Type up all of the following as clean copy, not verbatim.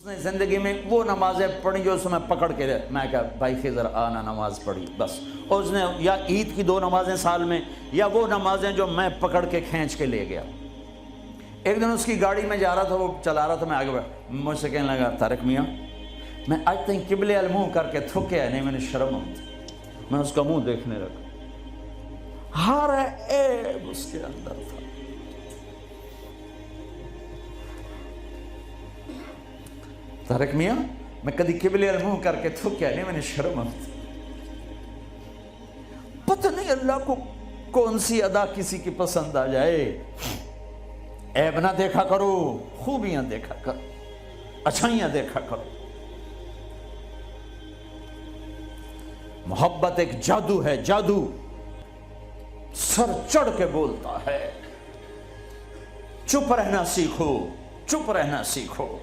نے زندگی میں وہ نمازیں پڑھی جو اس میں پکڑ کے میں کہا بھائی خضر آنا نماز پڑھی بس. اور اس نے یا عید کی 2 نمازیں سال میں یا وہ نمازیں جو میں پکڑ کے کھینچ کے لے گیا. ایک دن اس کی گاڑی میں جا رہا تھا, وہ چلا رہا تھا, میں آگے بڑھا, مجھ سے کہنے لگا طارق میاں میں آج تک قبلے المنہ کر کے تھکیا نہیں, میں نے شرم آتی. میں اس کا منہ دیکھنے لگا, ہر عیب اس کے اندر تھا. طارق میاں میں کدی قبلے المنہ کر کے تھکیا نہیں, میں نے شرم آتی. پتہ نہیں اللہ کو کون سی ادا کسی کی پسند آ جائے. عیب نہ دیکھا کرو, خوبیاں دیکھا کرو, اچھائیاں دیکھا کرو. محبت ایک جادو ہے, جادو سر چڑھ کے بولتا ہے. چپ رہنا سیکھو, چپ رہنا سیکھو.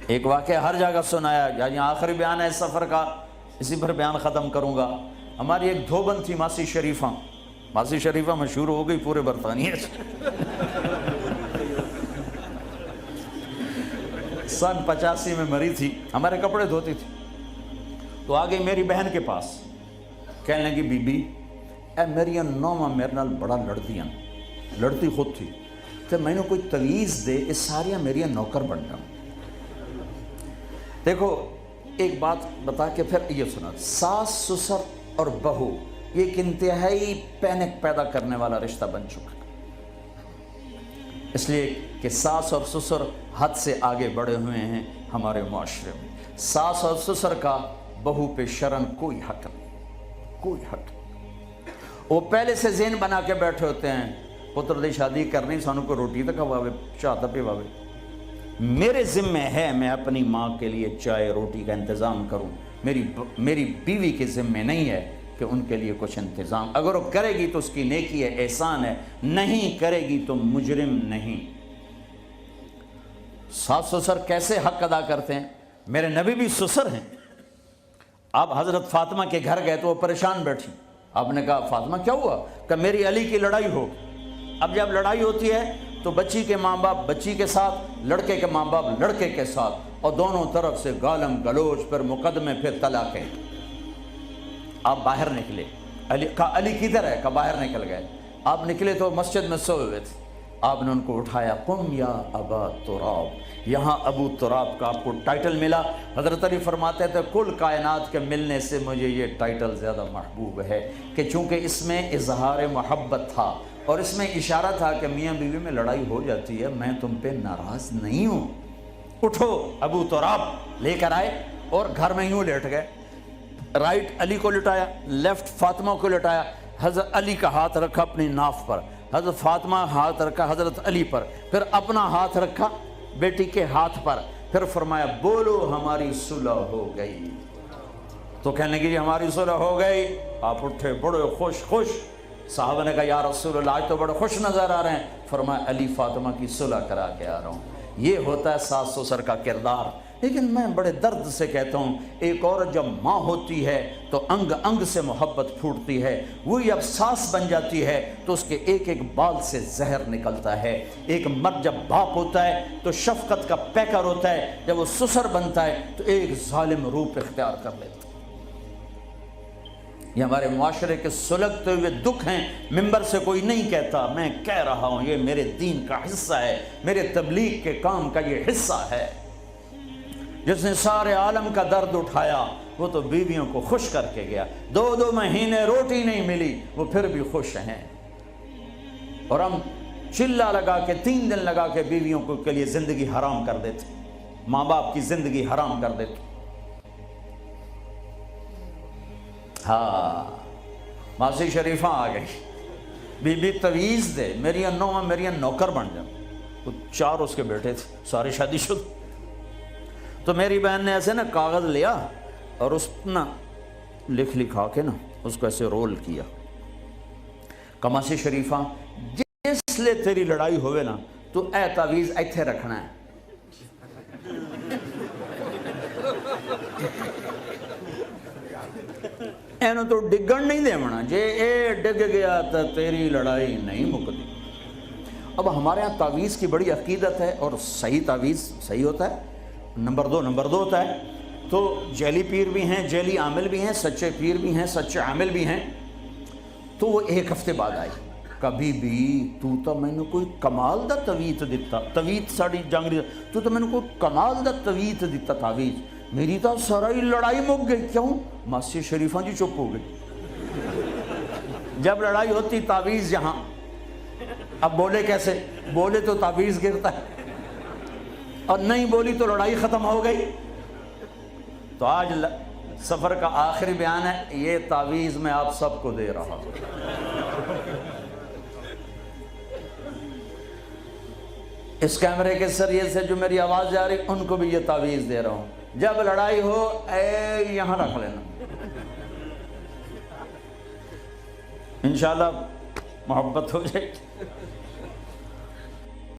ایک واقعہ ہر جگہ سنایا, یہاں آخری بیان ہے اس سفر کا, اسی پر بیان ختم کروں گا. ہماری ایک دھوبن تھی ماسی شریفہ. ماسی شریفہ مشہور ہو گئی پورے برطانیہ سے. سن 85 میں مری تھی, ہمارے کپڑے دھوتی تھی. تو آگئی میری بہن کے پاس, کہنے لگی بی بی اے میری نوما میرے نال بڑا لڑدیاں, لڑتی خود تھی, تو میں نے کوئی تویز دے اس ساریاں میری نوکر بن جاؤں. دیکھو ایک بات بتا کے پھر یہ سنا, ساس سسر اور بہو یہ ایک انتہائی پینک پیدا کرنے والا رشتہ بن چکا ہے. اس لیے کہ ساس اور سسر حد سے آگے بڑھے ہوئے ہیں ہمارے معاشرے میں. ساس اور سسر کا بہو پہ شرن کوئی حق نہیں, کوئی حق نہیں. وہ پہلے سے ذہن بنا کے بیٹھے ہوتے ہیں, پتر دی شادی کرنی سانو کو روٹی تک کھواوے, چاہ تک پواوے. میرے ذمہ ہے میں اپنی ماں کے لیے چائے روٹی کا انتظام کروں. میری بیوی کے ذمہ نہیں ہے کہ ان کے لیے کچھ انتظام. اگر وہ کرے گی تو اس کی نیکی ہے, احسان ہے, نہیں کرے گی تو مجرم نہیں. ساس سسر کیسے حق ادا کرتے ہیں؟ میرے نبی بھی سسر ہیں. آپ حضرت فاطمہ کے گھر گئے تو وہ پریشان بیٹھی. آپ نے کہا فاطمہ کیا ہوا؟ کہ میری علی کی لڑائی ہو. اب جب لڑائی ہوتی ہے تو بچی کے ماں باپ بچی کے ساتھ, لڑکے کے ماں باپ لڑکے کے ساتھ, اور دونوں طرف سے گالم گلوچ, پھر مقدمے, پھر طلاقیں. آپ باہر نکلے. علی کدھر ہے؟ کہ باہر نکل گئے. آپ نکلے تو مسجد میں سوئے ہوئے تھے. آپ نے ان کو اٹھایا, قم یا ابا تراب. یہاں ابو تراب کا آپ کو ٹائٹل ملا. حضرت علی فرماتے تھے کل کائنات کے ملنے سے مجھے یہ ٹائٹل زیادہ محبوب ہے, کہ چونکہ اس میں اظہار محبت تھا اور اس میں اشارہ تھا کہ میاں بیوی میں لڑائی ہو جاتی ہے, میں تم پہ ناراض نہیں ہوں. اٹھو. ابو تراب لے کر آئے اور گھر میں یوں لیٹ گئے. رائٹ علی کو لٹایا, لیفٹ فاطمہ کو لٹایا. حضرت علی کا ہاتھ رکھا اپنی ناف پر, حضرت فاطمہ ہاتھ رکھا حضرت علی پر, پھر اپنا ہاتھ رکھا بیٹی کے ہاتھ پر, پھر فرمایا بولو ہماری صلح ہو گئی. تو کہنے لگی ہماری صلح ہو گئی. آپ اٹھے بڑے خوش. صحابہ نے کہا یا رسول اللہ آج تو بڑے خوش نظر آ رہے ہیں. فرمایا علی فاطمہ کی صلح کرا کے آ رہا ہوں. یہ ہوتا ہے ساس سسر کا کردار. لیکن میں بڑے درد سے کہتا ہوں, ایک عورت جب ماں ہوتی ہے تو انگ انگ سے محبت پھوٹتی ہے. وہی اب ساس بن جاتی ہے تو اس کے ایک ایک بال سے زہر نکلتا ہے. ایک مرد جب باپ ہوتا ہے تو شفقت کا پیکر ہوتا ہے, جب وہ سسر بنتا ہے تو ایک ظالم روپ اختیار کر لیتا ہے. یہ ہمارے معاشرے کے سلگتے ہوئے دکھ ہیں. ممبر سے کوئی نہیں کہتا, میں کہہ رہا ہوں, یہ میرے دین کا حصہ ہے, میرے تبلیغ کے کام کا یہ حصہ ہے. جس نے سارے عالم کا درد اٹھایا وہ تو بیویوں کو خوش کر کے گیا. 2 مہینے روٹی نہیں ملی, وہ پھر بھی خوش ہیں. اور ہم چلہ لگا کے 3 دن لگا کے بیویوں کو کے لیے زندگی حرام کر دیتے, ماں باپ کی زندگی حرام کر دیتے. ہاں ماسی شریفہ آ گئی, بی بی تویز دے, میری نوما میری نوکر بن جاؤ. تو 4 اس کے بیٹے تھے, سارے شادی شدہ. تو میری بہن نے ایسے نا کاغذ لیا اور اس نا لکھا کے نا اس کو ایسے رول کیا. کماسی شریفہ جس لئے تیری لڑائی ہوئے نا تو اے تعویز ایتھے رکھنا ہے. اینو تو ڈگن نہیں دے منا, جے اے ڈگ گیا تو تیری لڑائی نہیں مکتی. اب ہمارے ہاں تعویذ کی بڑی عقیدت ہے اور صحیح تعویذ صحیح ہوتا ہے. نمبر دو ہوتا ہے. تو جعلی پیر بھی ہیں، جعلی عامل بھی ہیں، سچے پیر بھی ہیں، سچے عامل بھی ہیں. تو وہ ایک ہفتے بعد آئی. کبھی بھی تو میں نے کوئی کمال دا تویت دیتا، تویت ساڑی جانگری، تو میں نے کوئی کمال دا تویت دیتا تعویذ، میری تو ساری لڑائی مک گئی. کیوں؟ ماسی شریفاں جی چپ ہو گئی. جب لڑائی ہوتی تعویذ یہاں، اب بولے کیسے؟ بولے تو تعویذ گرتا ہے، اور نہیں بولی تو لڑائی ختم ہو گئی. تو آج سفر کا آخری بیان ہے، یہ تعویذ میں آپ سب کو دے رہا ہوں. اس کیمرے کے ذریعے سے جو میری آواز جا رہی ان کو بھی یہ تعویذ دے رہا ہوں. جب لڑائی ہو اے یہاں رکھ لینا، انشاءاللہ محبت ہو جائے.